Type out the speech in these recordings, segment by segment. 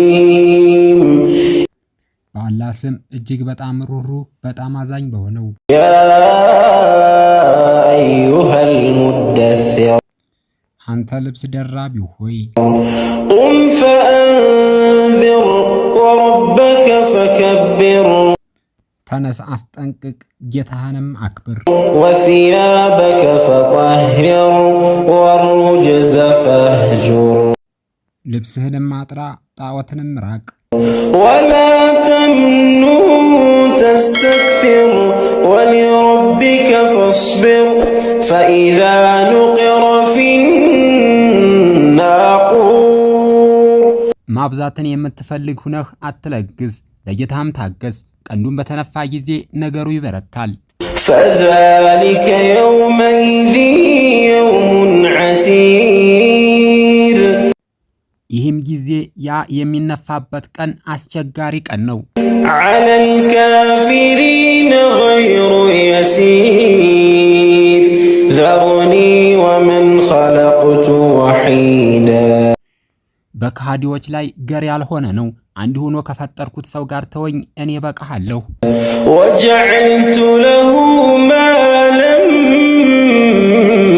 الرحيم በአላህ ስም እጅግ በጣም ሩህሩህ በጣም አዛኝ በሆነው يا أيها المدثر አንተ ልብስ ደራቢው ሆይ قم فأنذر وربك فكبر ተነስ አስጠንቅቅ ጌታህንም አክብር وثيابك فطهر والرجز فاهجر ልብስህንም አጥራ ጣዖትንም ራቅ ولا تمنن تستكثر ولربك فاصبر فإذا نقر في الناقور ማብዛትን የምትፈልግ ሁነህ አትለግስ ለጌታህም ታገስ ቀንዱን በተነፋ ጊዜ ነገሩ ይበረታል فذلك يومئذ يوم عسير ይህም ጊዜ ያ የሚነፋበት ቀን አስቸጋሪ ቀን ነው على الكافرين غير يسير ذرني ومن خلقت وحيدا በካዲዎች ላይ ገር ያልሆነ ነው አንድ ሆኖ ከፈጠርኩት ሰው ጋር ተወኝ እኔ በቃሃለሁ وجعلت له مالا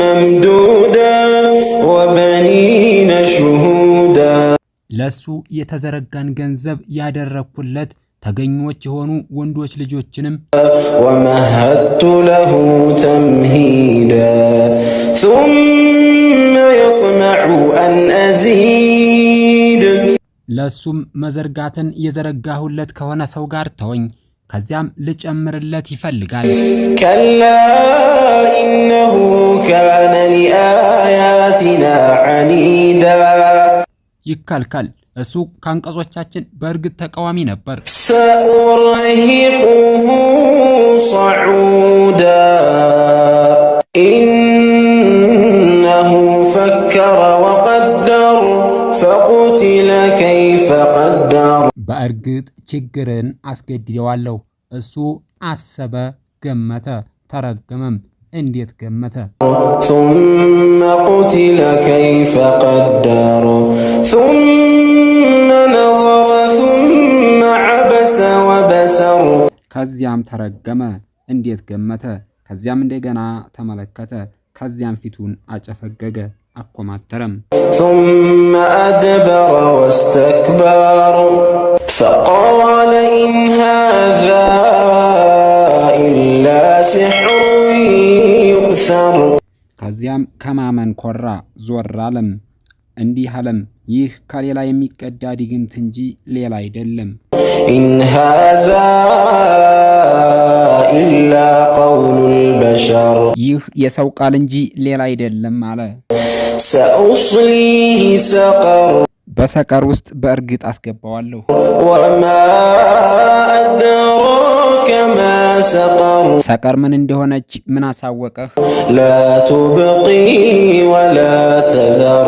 ممدودا وبنين شهودا ለሱ የተዘረጋን ገንዘብ ያደረኩለት ተገኞች የሆኑ ወንዶች ልጆችንም ومهدت له تمهيدا ثم يطمع أن أزيد ለሱም መዘርጋትን የዘረጋሁለት ከሆነ ሰው ጋር ተወኝ ከዚያም ልጨምርለት ይፈልጋል كلا إنه كان لآياتنا عنيدا ይከልከል እሱ ካንቀጾቻችን በእርግጥ ተቃዋሚ ነበር سأرهقه صعودا إنه فكر وقدر فقتل كيف قدر በእርግጥ ችግርን አስገድደዋለሁ እሱ አሰበ ገመተ ተረገመም እንዴት ገመተ ثم قتل كيف قدر ثم نظر ثم عبس وبسر ከዚያም ተረገመ እንዴት ገመተ ከዚያም እንደገና ተመለከተ ከዚያም ፊቱን አጨፈገገ አቆማተረም ثم أدبر واستكبر فقال إن هذا إلا سحر يؤثر ከዚያም ከማመን ኮራ ዞር አለም እንዲህ አለም ይህ ከሌላ የሚቀዳ ድግምት እንጂ ሌላ አይደለም إن هذا إلا قول البشر ይህ የሰው ቃል እንጂ ሌላ አይደለም አለ سأصليه سقر በሰቀር ውስጥ በእርግጥ አስገባዋለሁ وما أدراك ما سقر ሰቀር ምን እንደሆነች ምን አሳወቀህ لا تبقي ولا تذر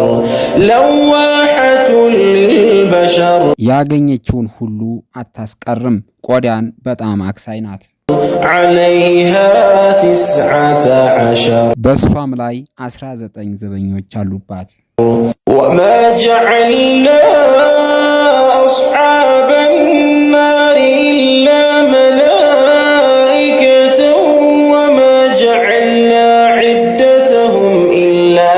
لواحة للبشر ያገኘችውን ሁሉ አታስቀርም ቆዳን በጣም አክሳይ ናት عليها 19 በሷም ላይ 19 ዘበኞች አሉባት وما جعلنا أصحاب النار إلا ملائكة وما جعلنا عدتهم إلا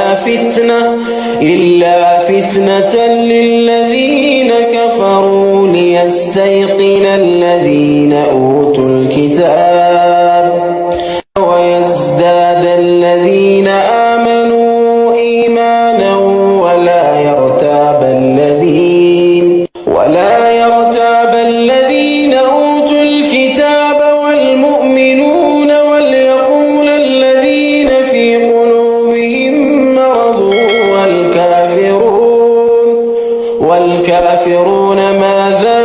فتنة للذين كفروا ليستيقن الذين أوتوا الكتاب ويزداد الذين آمنوا إيمانا ولا يرتاب الذين أوتوا الكتاب والمؤمنون وليقول الذين في قلوبهم مرض والكافرون ماذا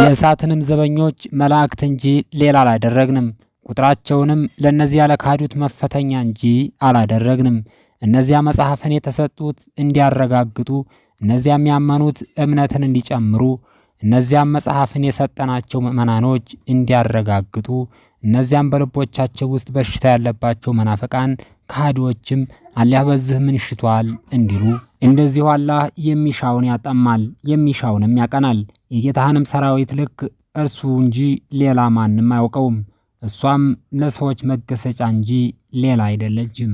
የእሳትንም ዘበኞች መላእክት እንጂ ሌላ አላደረግንም ቁጥራቸውንም ለነዚያ ለካዱት መፈተኛ እንጂ አላደረግንም እነዚያ መጽሐፍን የተሰጡት እንዲያረጋግጡ እነዚያም ያመኑት እምነትን እንዲጨምሩ እነዚያም መጽሐፍን የሰጠናቸው ምእመናኖች እንዲያረጋግጡ እነዚያም በልቦቻቸው ውስጥ በሽታ ያለባቸው መናፍቃን ካህዶችም አላህ በዚህ ምን ሽቷል እንዲሉ እንደዚሁ አላህ የሚሻውን ያጠማል የሚሻውንም ያቀናል። የጌታህንም ሰራዊት ልክ እርሱ እንጂ ሌላ ማንም አያውቀውም። እሷም ለሰዎች መገሰጫ እንጂ ሌላ አይደለችም።